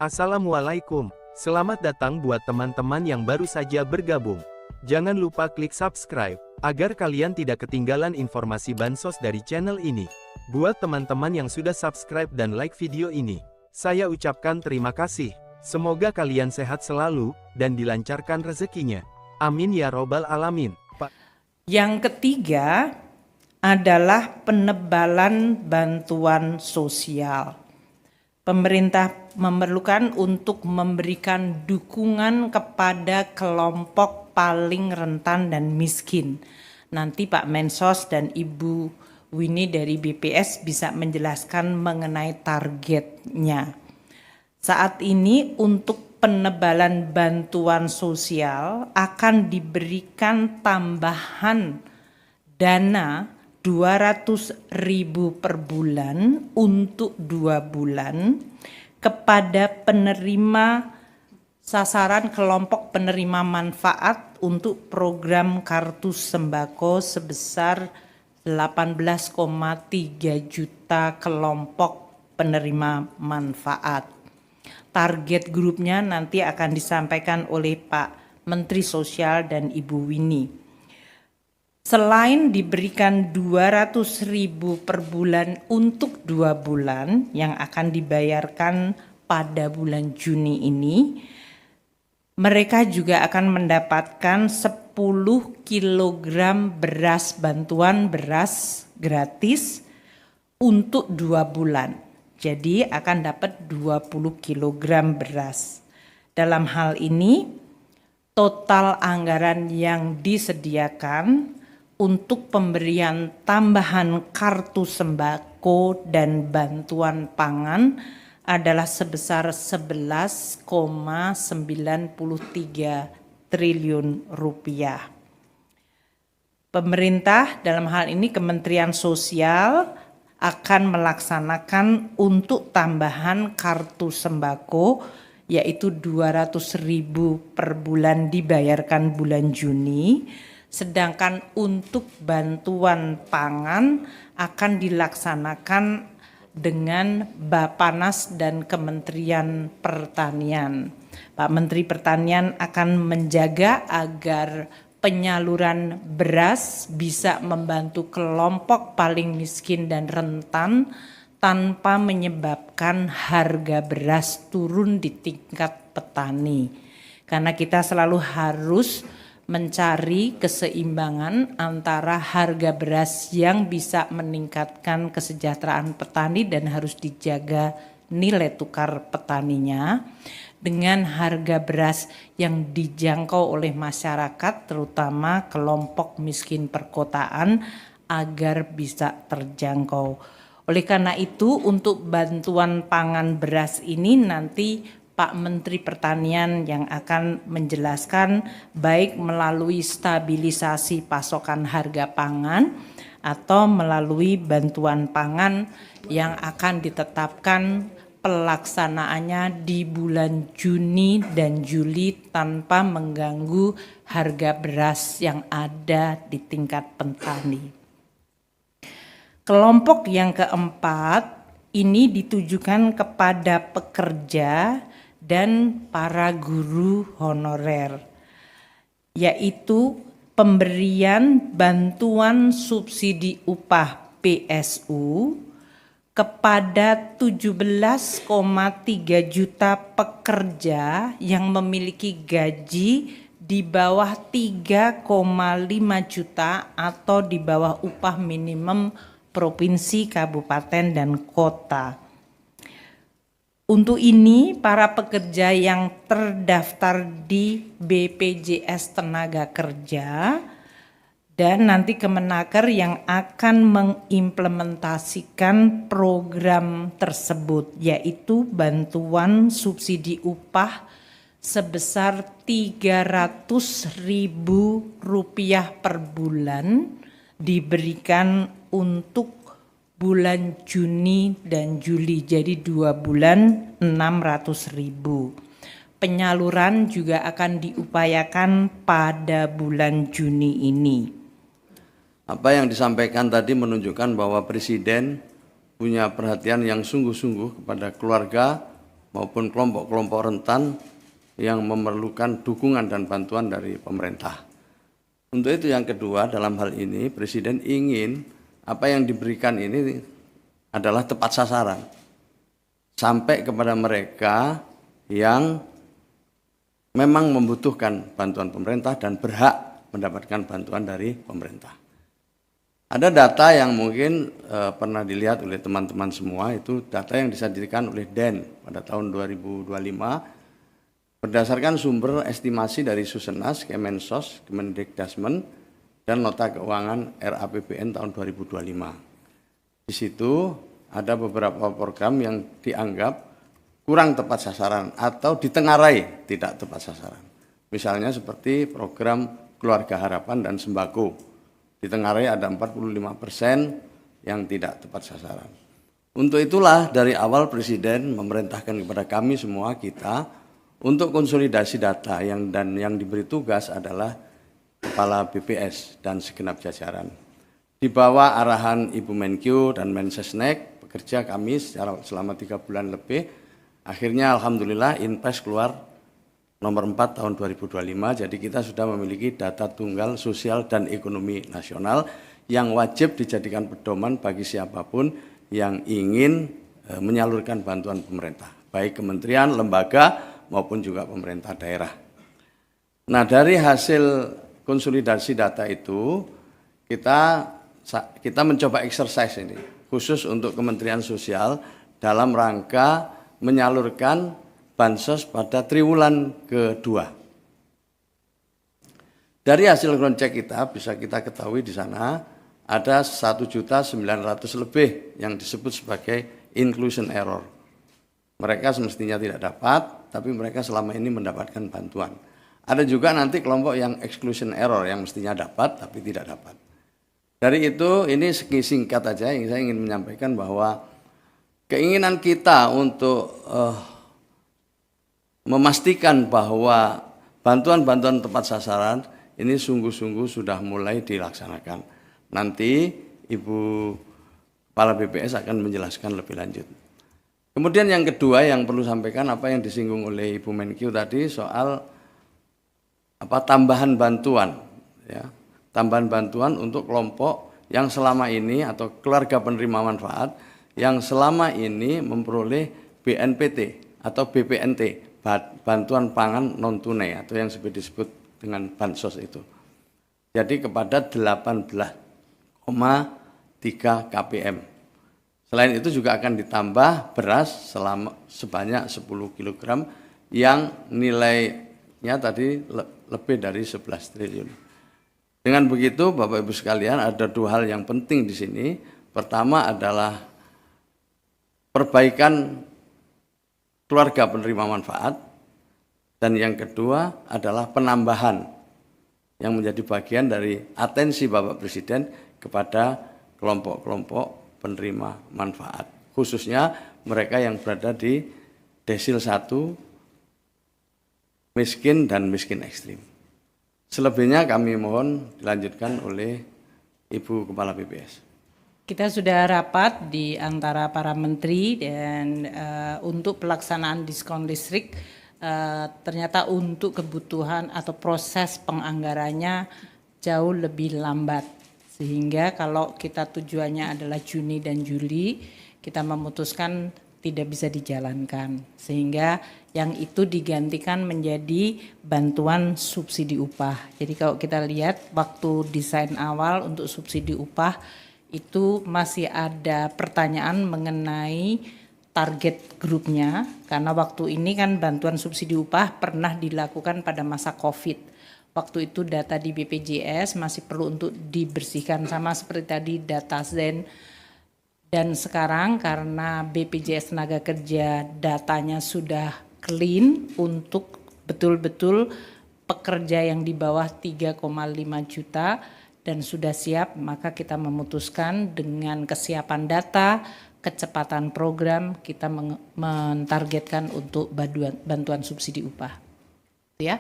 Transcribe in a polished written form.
Assalamualaikum, selamat datang buat teman-teman yang baru saja bergabung. Jangan lupa klik subscribe, agar kalian tidak ketinggalan informasi bansos dari channel ini. Buat teman-teman yang sudah subscribe dan like video ini, saya ucapkan terima kasih. Semoga kalian sehat selalu, dan dilancarkan rezekinya. Amin ya robbal alamin. Yang ketiga adalah penebalan bantuan sosial. Pemerintah memerlukan untuk memberikan dukungan kepada kelompok paling rentan dan miskin. Nanti Pak Mensos dan Ibu Winnie dari BPS bisa menjelaskan mengenai targetnya. Saat ini untuk penebalan bantuan sosial akan diberikan tambahan dana 200.000 per bulan untuk 2 bulan kepada penerima sasaran kelompok penerima manfaat untuk program kartu sembako sebesar 18,3 juta kelompok penerima manfaat. Target grupnya nanti akan disampaikan oleh Pak Menteri Sosial dan Ibu Winnie. Selain diberikan 200.000 per bulan untuk 2 bulan yang akan dibayarkan pada bulan Juni ini, mereka juga akan mendapatkan 10 kg beras, bantuan beras gratis untuk 2 bulan. Jadi akan dapat 20 kg beras. Dalam hal ini, total anggaran yang disediakan untuk pemberian tambahan kartu sembako dan bantuan pangan adalah sebesar 11,93 triliun rupiah. Pemerintah dalam hal ini Kementerian Sosial akan melaksanakan untuk tambahan kartu sembako yaitu 200.000 per bulan dibayarkan bulan Juni. Sedangkan untuk bantuan pangan akan dilaksanakan dengan Bappenas dan Kementerian Pertanian. Pak Menteri Pertanian akan menjaga agar penyaluran beras bisa membantu kelompok paling miskin dan rentan tanpa menyebabkan harga beras turun di tingkat petani. Karena kita selalu harus mencari keseimbangan antara harga beras yang bisa meningkatkan kesejahteraan petani dan harus dijaga nilai tukar petaninya dengan harga beras yang dijangkau oleh masyarakat terutama kelompok miskin perkotaan agar bisa terjangkau. Oleh karena itu untuk bantuan pangan beras ini nanti Pak Menteri Pertanian yang akan menjelaskan baik melalui stabilisasi pasokan harga pangan atau melalui bantuan pangan yang akan ditetapkan pelaksanaannya di bulan Juni dan Juli tanpa mengganggu harga beras yang ada di tingkat petani. Kelompok yang keempat ini ditujukan kepada pekerja dan para guru honorer, yaitu pemberian bantuan subsidi upah PSU kepada 17,3 juta pekerja yang memiliki gaji di bawah 3,5 juta atau di bawah upah minimum provinsi, kabupaten, dan kota. Untuk ini, para pekerja yang terdaftar di BPJS Tenaga Kerja dan nanti Kemenaker yang akan mengimplementasikan program tersebut, yaitu bantuan subsidi upah sebesar 300.000 rupiah per bulan diberikan untuk bulan Juni dan Juli, jadi 2 bulan 600.000. Penyaluran juga akan diupayakan pada bulan Juni ini. Apa yang disampaikan tadi menunjukkan bahwa Presiden punya perhatian yang sungguh-sungguh kepada keluarga maupun kelompok-kelompok rentan yang memerlukan dukungan dan bantuan dari pemerintah. Untuk itu yang kedua, dalam hal ini Presiden ingin apa yang diberikan ini adalah tepat sasaran, sampai kepada mereka yang memang membutuhkan bantuan pemerintah dan berhak mendapatkan bantuan dari pemerintah. Ada data yang mungkin pernah dilihat oleh teman-teman semua, itu data yang disajikan oleh DEN pada tahun 2025 berdasarkan sumber estimasi dari Susenas, Kemensos, Kemendikdasmen, dan Nota Keuangan RAPBN tahun 2025. Di situ ada beberapa program yang dianggap kurang tepat sasaran atau ditengarai tidak tepat sasaran. Misalnya seperti program Keluarga Harapan dan Sembako. Ditengarai ada 45% yang tidak tepat sasaran. Untuk itulah dari awal Presiden memerintahkan kepada kami semua kita untuk konsolidasi data yang diberi tugas adalah Kepala BPS dan segenap jajaran. Di bawah arahan Ibu Menkyu dan Mensesnek, bekerja kami selama 3 bulan lebih. Akhirnya alhamdulillah Inpres keluar nomor 4 tahun 2025, jadi kita sudah memiliki data tunggal sosial dan ekonomi nasional yang wajib dijadikan pedoman bagi siapapun yang ingin menyalurkan bantuan pemerintah, baik kementerian, lembaga, maupun juga pemerintah daerah. Nah, dari hasil konsolidasi data itu, kita mencoba exercise ini, khusus untuk Kementerian Sosial dalam rangka menyalurkan bansos pada triwulan kedua. Dari hasil ground check kita bisa kita ketahui di sana ada 1.900.000 lebih yang disebut sebagai inclusion error. Mereka semestinya tidak dapat, tapi mereka selama ini mendapatkan bantuan. Ada juga nanti kelompok yang exclusion error yang mestinya dapat tapi tidak dapat. Dari itu ini singkat aja yang saya ingin menyampaikan bahwa keinginan kita untuk memastikan bahwa bantuan-bantuan tepat sasaran ini sungguh-sungguh sudah mulai dilaksanakan. Nanti Ibu Kepala BPS akan menjelaskan lebih lanjut. Kemudian yang kedua yang perlu sampaikan apa yang disinggung oleh Ibu Menkyu tadi soal tambahan bantuan, ya, tambahan bantuan untuk kelompok yang selama ini atau keluarga penerima manfaat yang selama ini memperoleh BNPT atau BPNT. Bantuan pangan non tunai atau yang disebut dengan bansos itu. Jadi kepada 18,3 kpm. Selain itu juga akan ditambah beras sebanyak 10 kg yang nilainya tadi lebih dari 11 triliun. Dengan begitu Bapak Ibu sekalian ada 2 hal yang penting di sini. Pertama adalah perbaikan keluarga penerima manfaat, dan yang kedua adalah penambahan yang menjadi bagian dari atensi Bapak Presiden kepada kelompok-kelompok penerima manfaat, khususnya mereka yang berada di desil 1, miskin dan miskin ekstrim. Selebihnya kami mohon dilanjutkan oleh Ibu Kepala BPS. Kita sudah rapat di antara para menteri dan untuk pelaksanaan diskon listrik ternyata untuk kebutuhan atau proses penganggarannya jauh lebih lambat. Sehingga kalau kita tujuannya adalah Juni dan Juli, kita memutuskan tidak bisa dijalankan. Sehingga yang itu digantikan menjadi bantuan subsidi upah. Jadi kalau kita lihat waktu desain awal untuk subsidi upah, itu masih ada pertanyaan mengenai target grupnya, karena waktu ini kan bantuan subsidi upah pernah dilakukan pada masa COVID. Waktu itu data di BPJS masih perlu untuk dibersihkan sama seperti tadi data Zen. Dan sekarang karena BPJS Tenaga Kerja datanya sudah clean untuk betul-betul pekerja yang di bawah 3,5 juta, dan sudah siap, maka kita memutuskan dengan kesiapan data, kecepatan program, kita mentargetkan untuk bantuan subsidi upah. Ya.